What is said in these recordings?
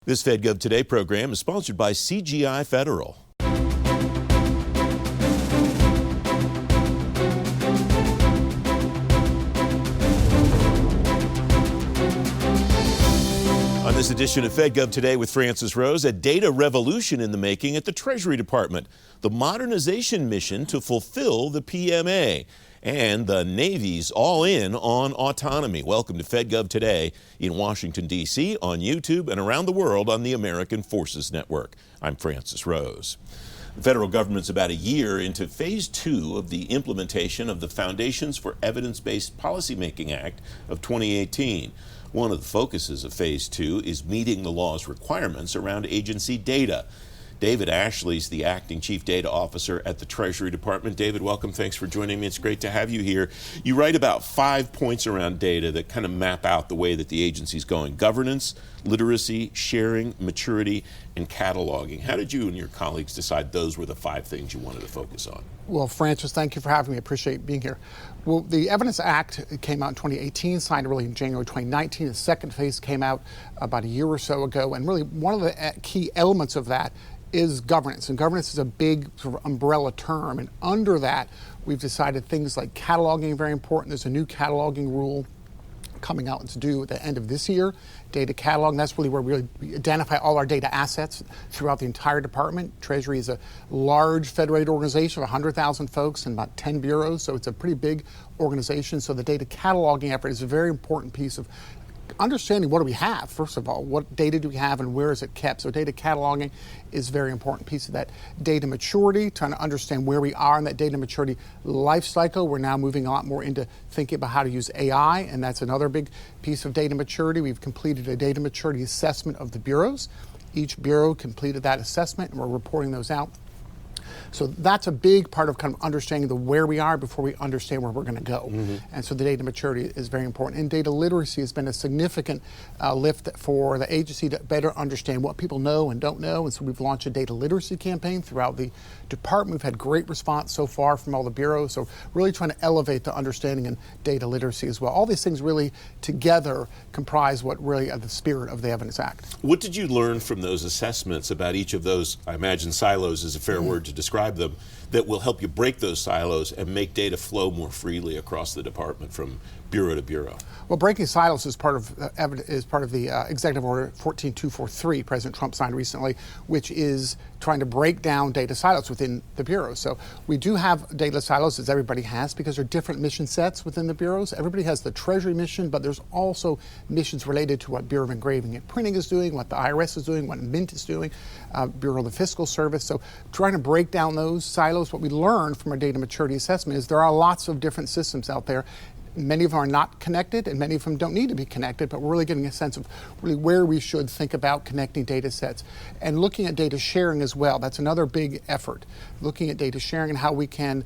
This FedGov Today program is sponsored by CGI Federal. On this edition of FedGov Today with Francis Rose, a data revolution in the making at the Treasury Department, the modernization mission to fulfill the PMA, and the Navy's all in on autonomy. Welcome to FedGov Today in Washington, D.C., on YouTube, and around the world on the American Forces Network. I'm Francis Rose. The federal government's about a year into phase 2 of the implementation of the Foundations for Evidence-Based Policymaking Act of 2018. One of the focuses of phase 2 is meeting the law's requirements around agency data. David Ashley's the acting chief data officer at the Treasury Department. David, welcome. Thanks for joining me. It's great to have you here. You write about 5 points around data that kind of map out the way that the agency's going: governance, literacy, sharing, maturity, and cataloging. How did you and your colleagues decide those were the 5 things you wanted to focus on? Well, Francis, thank you for having me. I appreciate being here. Well, the Evidence Act came out in 2018, signed really in January 2019. The second phase came out about a year or so ago, and really one of the key elements of that is governance. And governance is a big sort of umbrella term. And under that, we've decided things like cataloging are very important. There's a new cataloging rule coming out that's due at the end of this year. Data catalog, that's really where we identify all our data assets throughout the entire department. Treasury is a large federated organization of 100,000 folks and about 10 bureaus, so it's a pretty big organization. So the data cataloging effort is a very important piece of understanding what do we have, first of all, what data do we have and where is it kept. So data cataloging is a very important piece of that. Data maturity, trying to understand where we are in that data maturity life cycle. We're now moving a lot more into thinking about how to use AI, and that's another big piece of data maturity. We've completed a data maturity assessment of the bureaus. Each bureau completed that assessment, and we're reporting those out. So that's a big part of kind of understanding the where we are before we understand where we're going to go. And so the data maturity is very important. And data literacy has been a significant lift for the agency to better understand what people know and don't know. And so we've launched a data literacy campaign throughout the department. We've had great response so far from all the bureaus. So really trying to elevate the understanding in data literacy as well. All these things really together comprise what really are the spirit of the Evidence Act. What did you learn from those assessments about each of those, I imagine silos is a fair word to describe them, that will help you break those silos and make data flow more freely across the department from bureau to bureau? Well, breaking silos is part of the Executive Order 14243 President Trump signed recently, which is trying to break down data silos within the bureaus. So we do have data silos, as everybody has, because there are different mission sets within the bureaus. Everybody has the Treasury mission, but there's also missions related to what Bureau of Engraving and Printing is doing, what the IRS is doing, what Mint is doing, Bureau of the Fiscal Service. So trying to break down those silos. What we learned from our data maturity assessment is there are lots of different systems out there. Many of them are not connected, and many of them don't need to be connected, but we're really getting a sense of really where we should think about connecting data sets. And looking at data sharing as well, that's another big effort. Looking at data sharing and how we can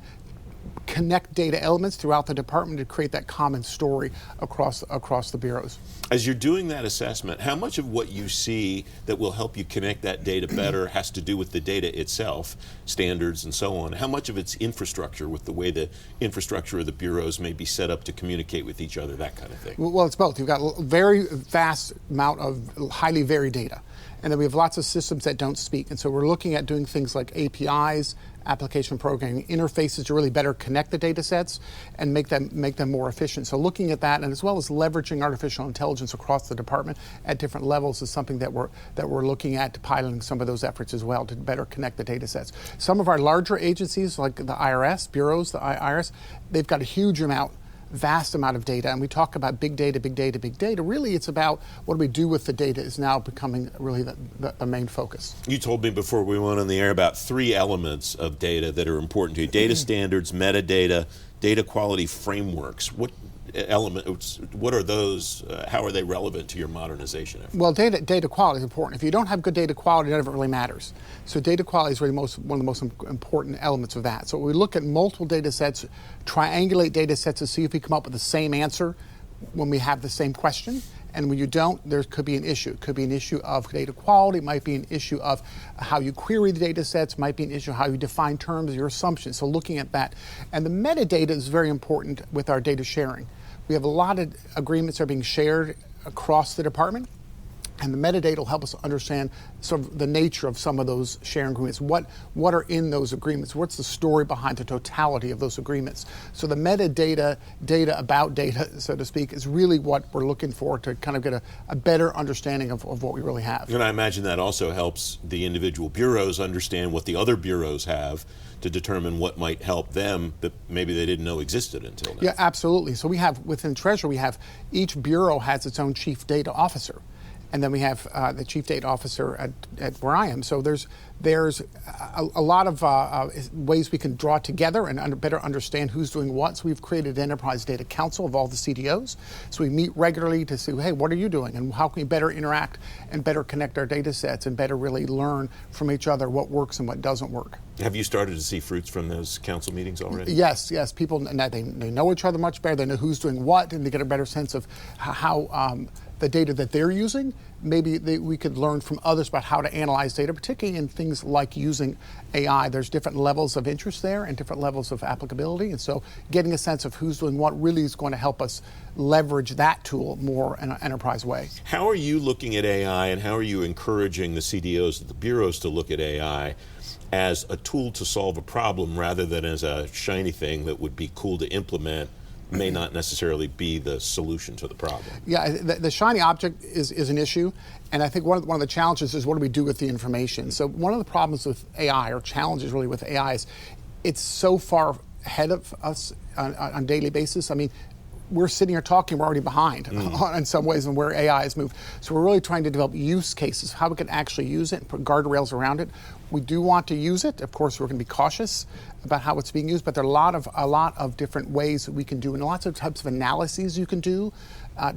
connect data elements throughout the department to create that common story across the bureaus. As you're doing that assessment, how much of what you see that will help you connect that data better has to do with the data itself, standards and so on? How much of it's infrastructure, with the way the infrastructure of the bureaus may be set up to communicate with each other, that kind of thing? Well, it's both. You've got a very vast amount of highly varied data. And then we have lots of systems that don't speak. And so we're looking at doing things like APIs, application programming interfaces, to really better connect the data sets and make them more efficient. So looking at that, and as well as leveraging artificial intelligence across the department at different levels, is something that we're looking at, piloting some of those efforts as well to better connect the data sets. Some of our larger agencies, like the IRS, bureaus, the IRS, they've got a huge vast amount of data, and we talk about big data, big data, big data. Really, it's about what do we do with the data is now becoming really the main focus. You told me before we went on the air about 3 elements of data that are important to you: data standards, metadata, data quality frameworks. What are those? How are they relevant to your modernization effort? Well, data quality is important. If you don't have good data quality, none of it really matters. So data quality is really one of the most important elements of that. So we look at multiple data sets, triangulate data sets to see if we come up with the same answer when we have the same question. And when you don't, there could be an issue. It could be an issue of data quality, it might be an issue of how you query the data sets, might be an issue of how you define terms, your assumptions. So looking at that. And the metadata is very important with our data sharing. We have a lot of agreements that are being shared across the department. And the metadata will help us understand sort of the nature of some of those sharing agreements. What are in those agreements? What's the story behind the totality of those agreements? So the metadata, data about data, so to speak, is really what we're looking for to kind of get a better understanding of what we really have. And I imagine that also helps the individual bureaus understand what the other bureaus have to determine what might help them that maybe they didn't know existed until now. Yeah, absolutely. So we have, within Treasury, we have, each bureau has its own chief data officer. And then we have the chief data officer at where I am. So there's a lot of ways we can draw together and better understand who's doing what. So we've created an enterprise data council of all the CDOs. So we meet regularly to see, hey, what are you doing? And how can we better interact and better connect our data sets and better really learn from each other what works and what doesn't work. Have you started to see fruits from those council meetings already? Yes. People, they know each other much better. They know who's doing what, and they get a better sense of how the data that they're using, maybe we could learn from others about how to analyze data, particularly in things like using AI. There's different levels of interest there and different levels of applicability. And so getting a sense of who's doing what really is going to help us leverage that tool more in an enterprise way. How are you looking at AI, and how are you encouraging the CDOs, the bureaus, to look at AI as a tool to solve a problem rather than as a shiny thing that would be cool to implement, may not necessarily be the solution to the problem? Yeah, the shiny object is an issue, and I think one of the challenges is what do we do with the information? So one of the problems with AI, or challenges really with AI, is it's so far ahead of us on a daily basis. I mean, we're sitting here talking, we're already behind in some ways in where AI has moved. So we're really trying to develop use cases, how we can actually use it and put guardrails around it. We do want to use it. Of course, we're going to be cautious about how it's being used, but there are a lot of different ways that we can do, and lots of types of analyses you can do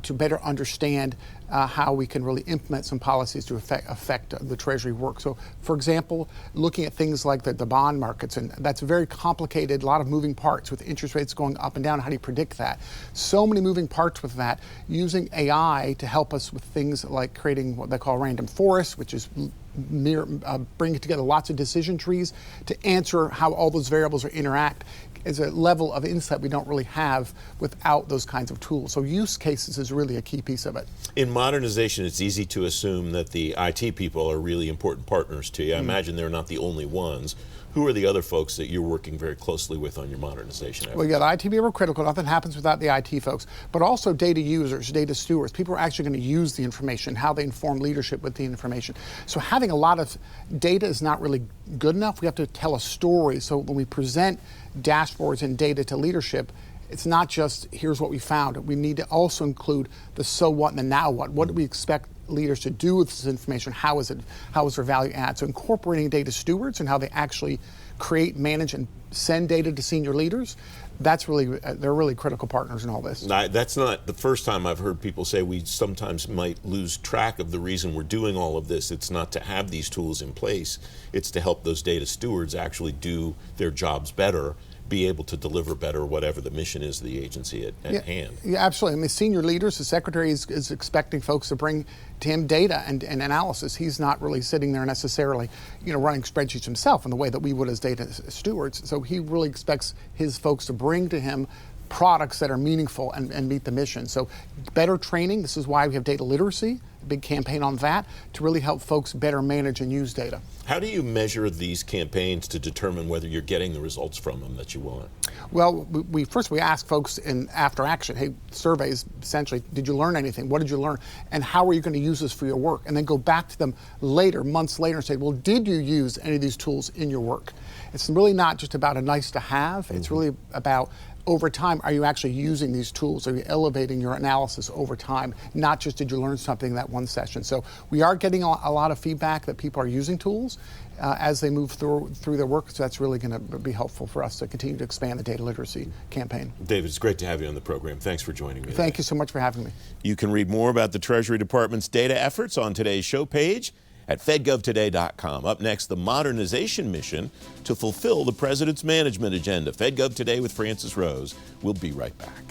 to better understand how we can really implement some policies to affect the Treasury work. So, for example, looking at things like the bond markets, and that's very complicated, a lot of moving parts with interest rates going up and down. How do you predict that? So many moving parts with that. Using AI to help us with things like creating what they call random forests, which is bringing together lots of decision trees to answer how all those variables interact, is a level of insight we don't really have without those kinds of tools. So use cases is really a key piece of it. In modernization, it's easy to assume that the IT people are really important partners to you. I imagine they're not the only ones. Who are the other folks that you're working very closely with on your modernization effort? Well, yeah, the IT people are critical. Nothing happens without the IT folks. But also data users, data stewards. People are actually going to use the information, how they inform leadership with the information. So having a lot of data is not really good enough. We have to tell a story. So when we present dashboards and data to leadership, it's not just here's what we found. We need to also include the so what and the now what. What do we expect leaders to do with this information? How is their value add? So incorporating data stewards and how they actually create, manage, and send data to senior leaders, they're really critical partners in all this. That's not the first time I've heard people say we sometimes might lose track of the reason we're doing all of this. It's not to have these tools in place. It's to help those data stewards actually do their jobs better, be able to deliver better whatever the mission is of the agency at hand. Yeah, absolutely. I mean, senior leaders, the secretary is expecting folks to bring to him data and analysis. He's not really sitting there necessarily, running spreadsheets himself in the way that we would as data stewards. So he really expects his folks to bring to him products that are meaningful and meet the mission. So better training. This is why we have data literacy, a big campaign on that, to really help folks better manage and use data. How do you measure these campaigns to determine whether you're getting the results from them that you want? Well, we ask folks after action, hey, surveys, essentially, did you learn anything? What did you learn? And how are you going to use this for your work? And then go back to them later, months later, and say, well, did you use any of these tools in your work? It's really not just about a nice to have. It's really about, over time, are you actually using these tools? Are you elevating your analysis over time? Not just did you learn something in that one session. So we are getting a lot of feedback that people are using tools as they move through their work. So that's really going to be helpful for us to continue to expand the data literacy campaign. David, it's great to have you on the program. Thanks for joining me. Thank you so much for having me. You can read more about the Treasury Department's data efforts on today's show page at fedgovtoday.com. Up next, the modernization mission to fulfill the president's management agenda. FedGov Today with Francis Rose. We'll be right back.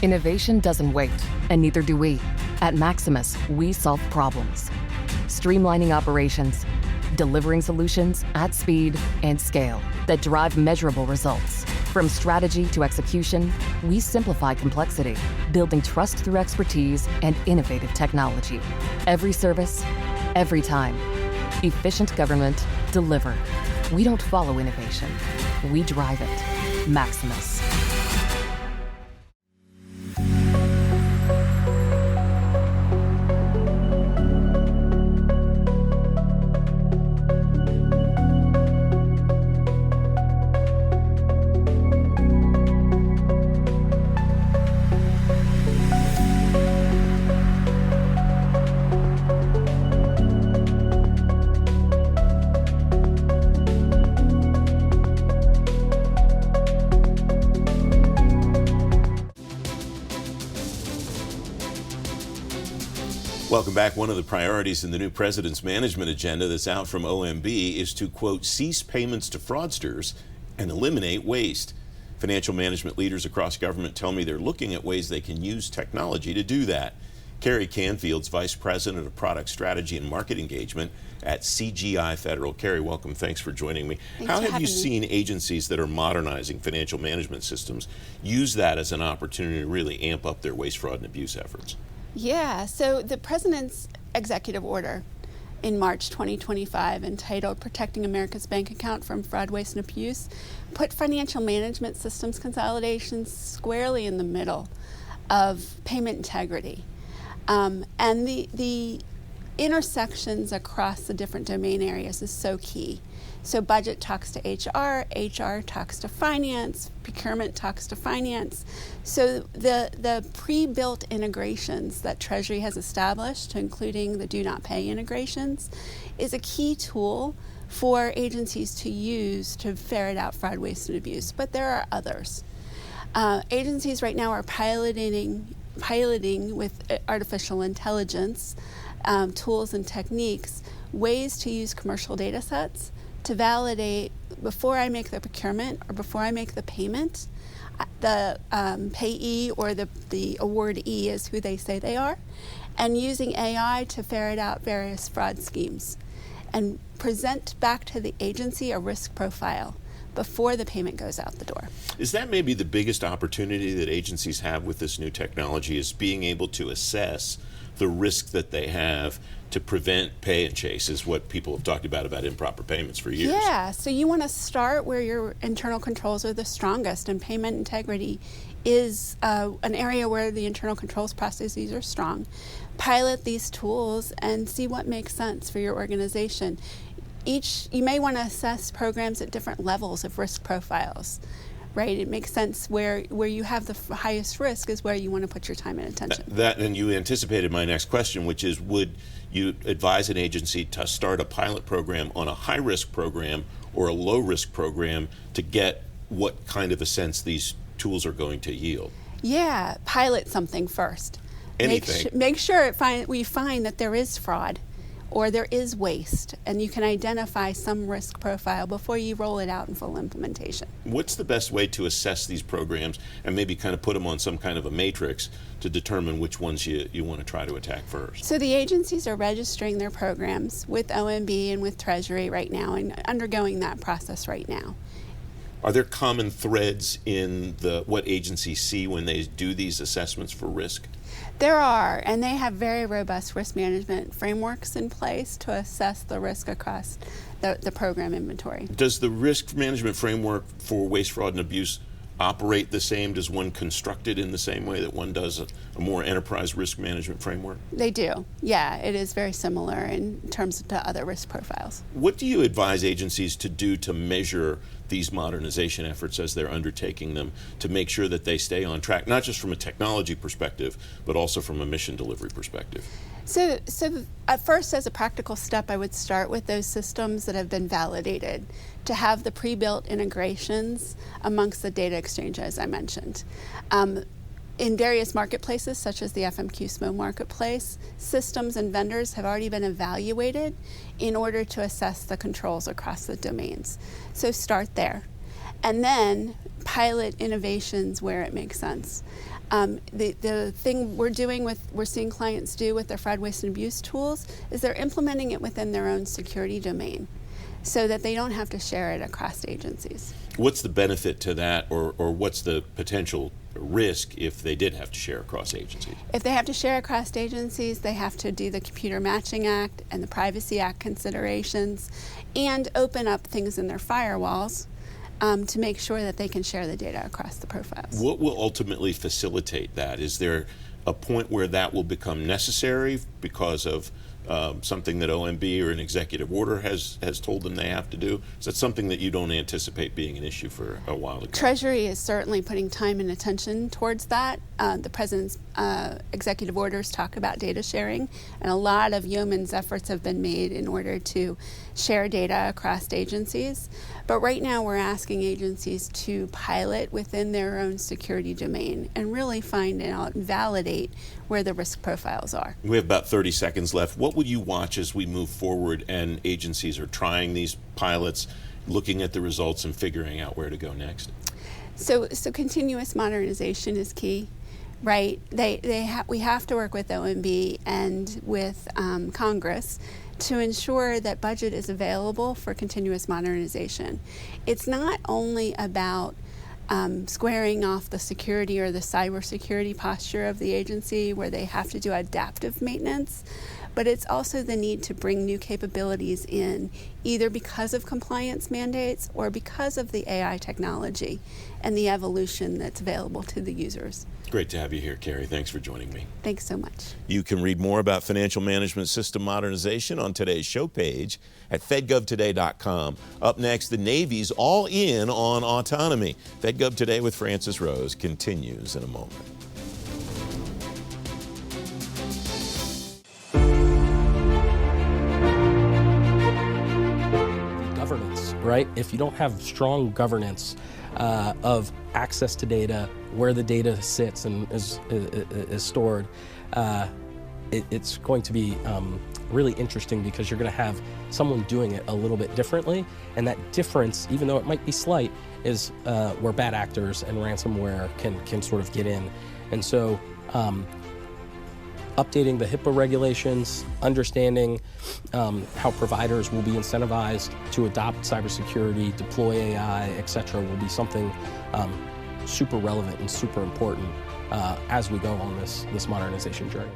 Innovation doesn't wait, and neither do we. At Maximus, we solve problems, streamlining operations, delivering solutions at speed and scale that drive measurable results. From strategy to execution, we simplify complexity, building trust through expertise and innovative technology. Every service, every time. Efficient government delivered. We don't follow innovation. We drive it. Maximus. Welcome back. One of the priorities in the new president's management agenda that's out from OMB is to, quote, cease payments to fraudsters and eliminate waste. Financial management leaders across government tell me they're looking at ways they can use technology to do that. Carrie Canfield's Vice President of Product Strategy and Market Engagement at CGI Federal. Carrie, welcome. Thanks for joining me. How have you seen agencies that are modernizing financial management systems use that as an opportunity to really amp up their waste, fraud, and abuse efforts? Yeah, so the President's executive order in March 2025 entitled Protecting America's Bank Account from Fraud, Waste, and Abuse put financial management systems consolidation squarely in the middle of payment integrity. And the intersections across the different domain areas is so key. So budget talks to HR talks to finance, procurement talks to finance. So the pre-built integrations that Treasury has established, including the do not pay integrations, is a key tool for agencies to use to ferret out fraud, waste, and abuse. But there are others. Agencies right now are piloting with artificial intelligence tools and techniques, ways to use commercial data sets to validate before I make the procurement or before I make the payment, the payee or the awardee is who they say they are, and using AI to ferret out various fraud schemes and present back to the agency a risk profile before the payment goes out the door. Is that maybe the biggest opportunity that agencies have with this new technology, is being able to assess the risk that they have to prevent pay and chase, is what people have talked about improper payments for years? Yeah, so you want to start where your internal controls are the strongest, and payment integrity is an area where the internal controls processes are strong. Pilot these tools and see what makes sense for your organization. You may want to assess programs at different levels of risk profiles, right? It makes sense where you have the highest risk is where you want to put your time and attention. And you anticipated my next question, which is, would you advise an agency to start a pilot program on a high-risk program or a low-risk program to get what kind of a sense these tools are going to yield? Yeah, pilot something first. Anything. Make sure we find that there is fraud or there is waste, and you can identify some risk profile before you roll it out in full implementation. What's the best way to assess these programs and maybe kind of put them on some kind of a matrix to determine which ones you want to try to attack first? So the agencies are registering their programs with OMB and with Treasury right now and undergoing that process right now. Are there common threads in what agencies see when they do these assessments for risk? There are, and they have very robust risk management frameworks in place to assess the risk across the program inventory. Does the risk management framework for waste, fraud, and abuse operate the same? Does one construct it in the same way that one does a more enterprise risk management framework? They do. Yeah, it is very similar in terms of the other risk profiles. What do you advise agencies to do to measure these modernization efforts as they're undertaking them, to make sure that they stay on track, not just from a technology perspective, but also from a mission delivery perspective? So at first, as a practical step, I would start with those systems that have been validated to have the pre-built integrations amongst the data exchange, as I mentioned. In various marketplaces, such as the FMQ SMO marketplace, systems and vendors have already been evaluated in order to assess the controls across the domains. So start there. And then pilot innovations where it makes sense. The thing we're seeing clients do with their fraud, waste, and abuse tools is they're implementing it within their own security domain. so that they don't have to share it across agencies. What's the benefit to that, or what's the potential risk if they did have to share across agencies? If they have to share across agencies, they have to do the Computer Matching Act and the Privacy Act considerations and open up things in their firewalls to make sure that they can share the data across the profiles. What will ultimately facilitate that? Is there a point where that will become necessary because of something that OMB or an executive order has told them they have to do? Is that something that you don't anticipate being an issue for a while to come? Treasury is certainly putting time and attention towards that. The President's executive orders talk about data sharing, and a lot of yeoman's efforts have been made in order to share data across agencies. But right now we're asking agencies to pilot within their own security domain and really find out and validate where the risk profiles are. We have about 30 seconds left. What would you watch as we move forward and agencies are trying these pilots, looking at the results and figuring out where to go next? So continuous modernization is key, right? We have to work with OMB and with Congress to ensure that budget is available for continuous modernization. It's not only about squaring off the security or the cybersecurity posture of the agency where they have to do adaptive maintenance, but it's also the need to bring new capabilities in, either because of compliance mandates or because of the AI technology and the evolution that's available to the users. Great to have you here, Carrie. Thanks for joining me. Thanks so much. You can read more about financial management system modernization on today's show page at fedgovtoday.com. Up next, the Navy's all in on autonomy. FedGov Today with Francis Rose continues in a moment. Governance, right? If you don't have strong governance of access to data, where the data sits and is stored, it's going to be really interesting because you're going to have someone doing it a little bit differently, and that difference, even though it might be slight, is where bad actors and ransomware can sort of get in. And so updating the HIPAA regulations, understanding how providers will be incentivized to adopt cybersecurity, deploy AI, et cetera, will be something super relevant and super important as we go on this modernization journey.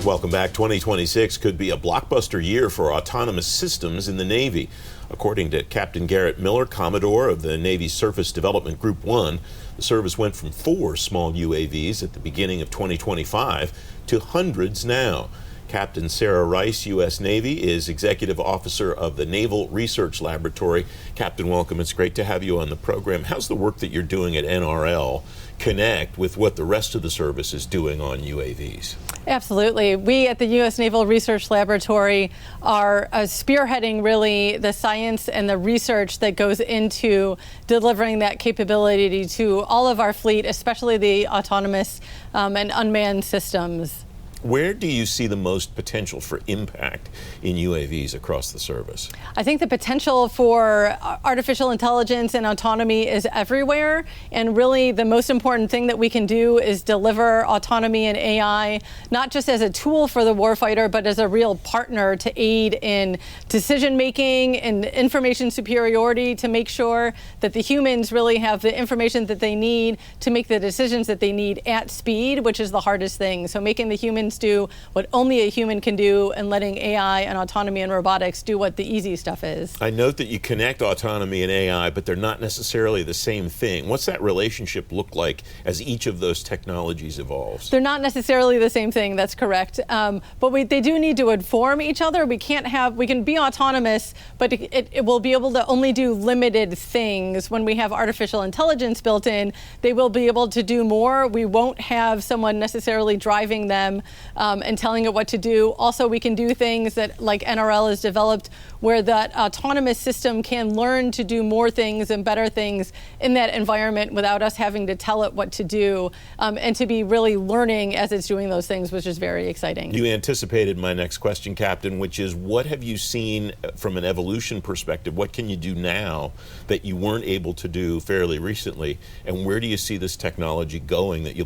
Welcome back. 2026 could be a blockbuster year for autonomous systems in the Navy. According to Captain Garrett Miller, Commodore of the Navy's Surface Development Group 1, the service went from 4 small UAVs at the beginning of 2025 to hundreds now. Captain Sarah Rice, U.S. Navy, is Executive Officer of the Naval Research Laboratory. Captain, welcome. It's great to have you on the program. How's the work that you're doing at NRL connect with what the rest of the service is doing on UAVs? Absolutely. We at the U.S. Naval Research Laboratory are spearheading really the science and the research that goes into delivering that capability to all of our fleet, especially the autonomous and unmanned systems. Where do you see the most potential for impact in UAVs across the service? I think the potential for artificial intelligence and autonomy is everywhere. And really the most important thing that we can do is deliver autonomy and AI, not just as a tool for the warfighter, but as a real partner to aid in decision making and information superiority to make sure that the humans really have the information that they need to make the decisions that they need at speed, which is the hardest thing. So making the humans do what only a human can do and letting AI and autonomy and robotics do what the easy stuff is. I note that you connect autonomy and AI, but they're not necessarily the same thing. What's that relationship look like as each of those technologies evolves? They're not necessarily the same thing, that's correct. But they do need to inform each other. We can be autonomous, but it will be able to only do limited things. When we have artificial intelligence built in, they will be able to do more. We won't have someone necessarily driving them and telling it what to do. Also, we can do things that like NRL has developed where that autonomous system can learn to do more things and better things in that environment without us having to tell it what to do, and to be really learning as it's doing those things, which is very exciting. You anticipated my next question, Captain, which is what have you seen from an evolution perspective? What can you do now that you weren't able to do fairly recently? And where do you see this technology going that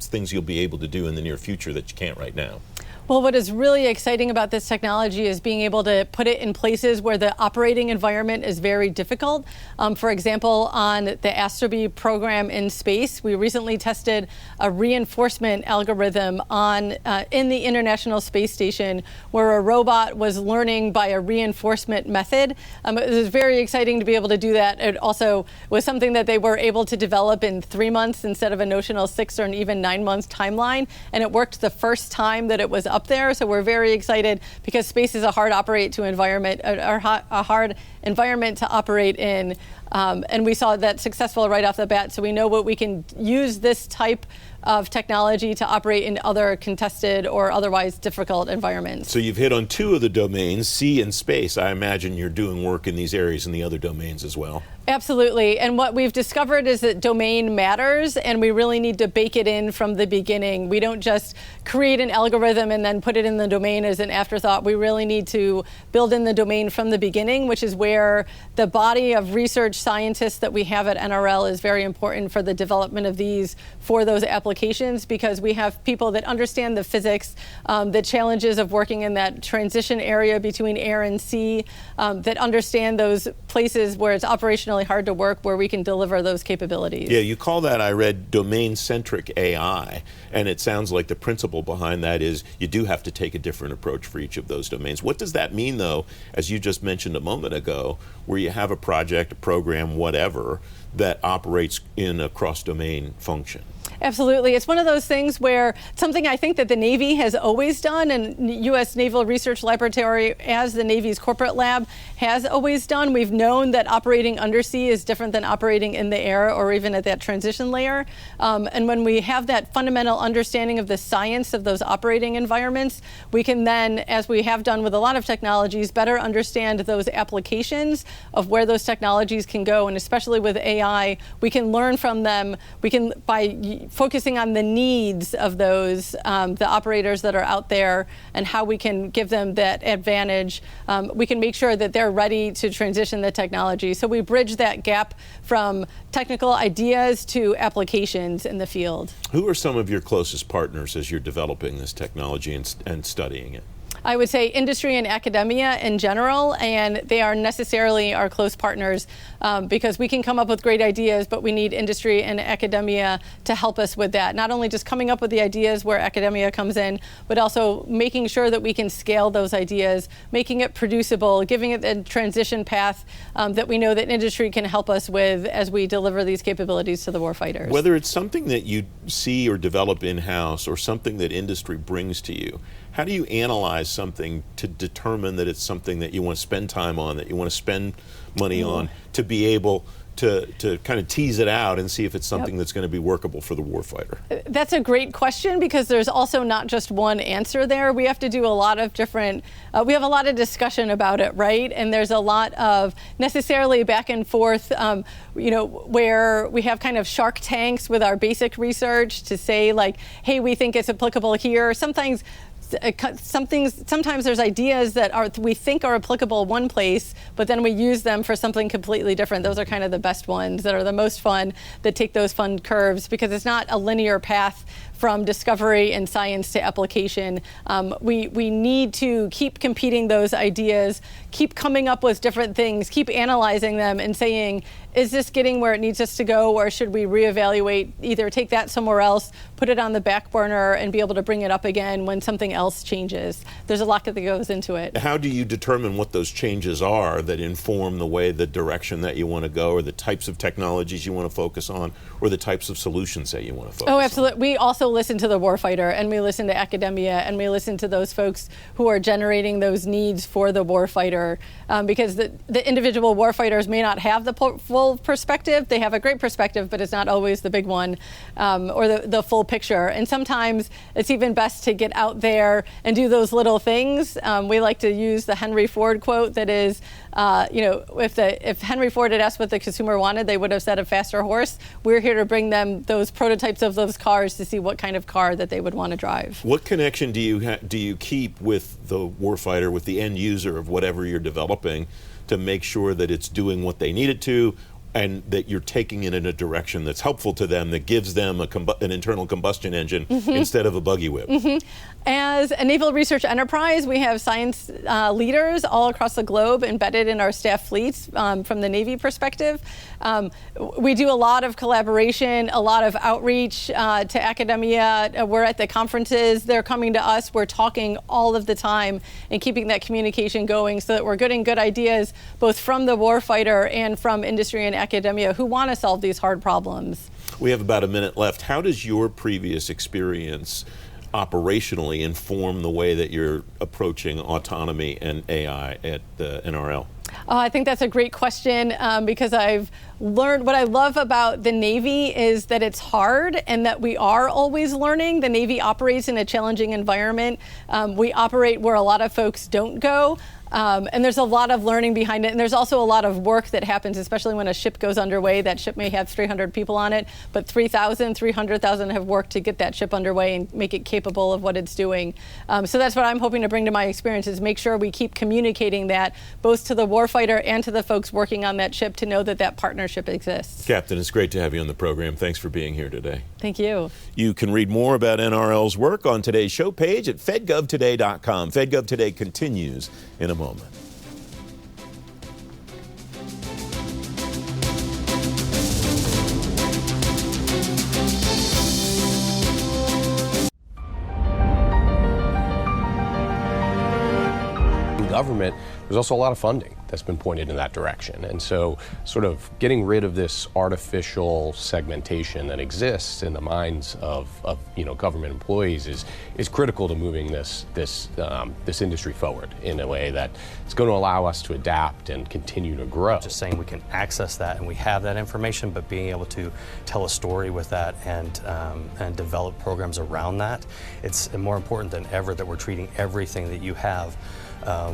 things you'll be able to do in the near future that you can't right now? Well, what is really exciting about this technology is being able to put it in places where the operating environment is very difficult. For example, on the Astrobee program in space, we recently tested a reinforcement algorithm in the International Space Station where a robot was learning by a reinforcement method. It was very exciting to be able to do that. It also was something that they were able to develop in 3 months instead of a notional 6 or an even 9 month timeline. And it worked the first time that it was up there, so we're very excited because space is a hard environment to operate in, and we saw that successful right off the bat. So we know what we can use this type of technology to operate in other contested or otherwise difficult environments. So you've hit on 2 of the domains, sea and space. I imagine you're doing work in these areas in the other domains as well. Absolutely. And what we've discovered is that domain matters, and we really need to bake it in from the beginning. We don't just create an algorithm and then put it in the domain as an afterthought. We really need to build in the domain from the beginning, which is where the body of research scientists that we have at NRL is very important for the development of these for those applications, because we have people that understand the physics, the challenges of working in that transition area between air and sea, that understand those places where it's operationally hard to work, where we can deliver those capabilities. Yeah, you call that, I read, domain-centric AI, and it sounds like the principle behind that is you do have to take a different approach for each of those domains. What does that mean, though, as you just mentioned a moment ago, where you have a project, a program, whatever, that operates in a cross-domain function? Absolutely. It's one of those things where something I think that the Navy has always done, and U.S. Naval Research Laboratory, as the Navy's corporate lab, has always done. We've known that operating undersea is different than operating in the air or even at that transition layer. And when we have that fundamental understanding of the science of those operating environments, we can then, as we have done with a lot of technologies, better understand those applications of where those technologies can go. And especially with AI, we can learn from them. We can, by focusing on the needs of those, the operators that are out there and how we can give them that advantage, we can make sure that they're ready to transition the technology. So we bridge that gap from technical ideas to applications in the field. Who are some of your closest partners as you're developing this technology and studying it? I would say industry and academia in general, and they are necessarily our close partners because we can come up with great ideas, but we need industry and academia to help us with that. Not only just coming up with the ideas where academia comes in, but also making sure that we can scale those ideas, making it producible, giving it a transition path that we know that industry can help us with as we deliver these capabilities to the warfighters. Whether it's something that you see or develop in-house or something that industry brings to you, how do you analyze something to determine that it's something that you want to spend time on, that you want to spend money on, to be able to kind of tease it out and see if it's something that's going to be workable for the warfighter? That's a great question, because there's also not just one answer there. We have to do a lot of different, we have a lot of discussion about it, right? And there's a lot of necessarily back and forth, where we have kind of shark tanks with our basic research to say like, hey, we think it's applicable here. Sometimes there's ideas that we think are applicable one place, but then we use them for something completely different. Those are kind of the best ones that are the most fun, that take those fun curves, because it's not a linear path from discovery and science to application. We need to keep competing those ideas, keep coming up with different things, keep analyzing them and saying, is this getting where it needs us to go, or should we reevaluate, either take that somewhere else, put it on the back burner, and be able to bring it up again when something else changes. There's a lot that goes into it. How do you determine what those changes are that inform the direction that you want to go, or the types of technologies you want to focus on, or the types of solutions that you want to focus on? Oh, absolutely. We also listen to the warfighter, and we listen to academia, and we listen to those folks who are generating those needs for the warfighter, because the individual warfighters may not have the full perspective. They have a great perspective, but it's not always the big one, or the full picture. And sometimes it's even best to get out there and do those little things. We like to use the Henry Ford quote that is, if Henry Ford had asked what the consumer wanted, they would have said a faster horse. We're here to bring them those prototypes of those cars to see what kind of car that they would want to drive. What connection do you keep with the warfighter, with the end user of whatever you're developing, to make sure that it's doing what they need it to, and that you're taking it in a direction that's helpful to them, that gives them an internal combustion engine instead of a buggy whip? As a naval research enterprise, we have science leaders all across the globe embedded in our staff fleets from the Navy perspective. We do a lot of collaboration, a lot of outreach to academia. We're at the conferences. They're coming to us. We're talking all of the time and keeping that communication going so that we're getting good ideas both from the warfighter and from industry and academia who want to solve these hard problems. We have about a minute left. How does your previous experience operationally inform the way that you're approaching autonomy and AI at the NRL? I think that's a great question because I've learned what I love about the Navy is that it's hard and that we are always learning. The Navy operates in a challenging environment. We operate where a lot of folks don't go. And there's a lot of learning behind it. And there's also a lot of work that happens, especially when a ship goes underway. That ship may have 300 people on it, but 300,000 have worked to get that ship underway and make it capable of what it's doing. So that's what I'm hoping to bring to my experience, is make sure we keep communicating that both to the warfighter and to the folks working on that ship to know that that partnership exists. Captain, it's great to have you on the program. Thanks for being here today. Thank you. You can read more about NRL's work on today's show page at fedgovtoday.com. FedGov Today continues in a moment. In government, there's also a lot of funding that's been pointed in that direction. And so sort of getting rid of this artificial segmentation that exists in the minds of government employees is critical to moving this industry forward in a way that is going to allow us to adapt and continue to grow. Just saying we can access that and we have that information, but being able to tell a story with that and develop programs around that, it's more important than ever that we're treating everything that you have,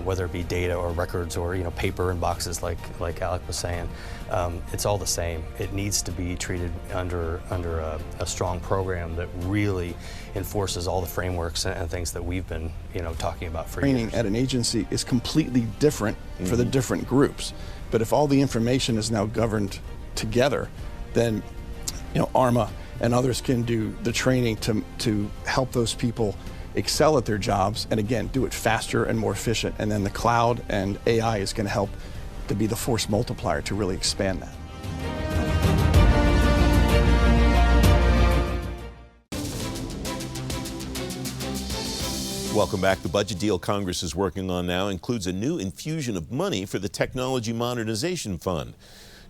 whether it be data or records or paper and boxes like Alec was saying, it's all the same. It needs to be treated under a strong program that really enforces all the frameworks and things that we've been talking about for years. Training at an agency is completely different for the different groups, but if all the information is now governed together, then ARMA and others can do the training to help those people excel at their jobs, and again, do it faster and more efficient. And then the cloud and AI is going to help to be the force multiplier to really expand that. Welcome back. The budget deal Congress is working on now includes a new infusion of money for the Technology Modernization Fund.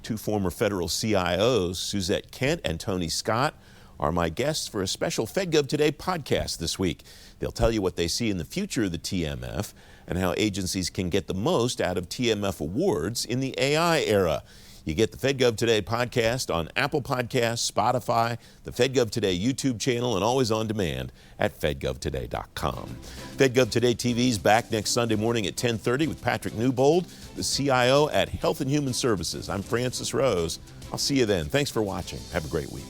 Two former federal CIOs, Suzette Kent and Tony Scott, are my guests for a special FedGov Today podcast this week. They'll tell you what they see in the future of the TMF and how agencies can get the most out of TMF awards in the AI era. You get the FedGov Today podcast on Apple Podcasts, Spotify, the FedGov Today YouTube channel, and always on demand at fedgovtoday.com. FedGov Today TV is back next Sunday morning at 10:30 with Patrick Newbold, the CIO at Health and Human Services. I'm Francis Rose. I'll see you then. Thanks for watching. Have a great week.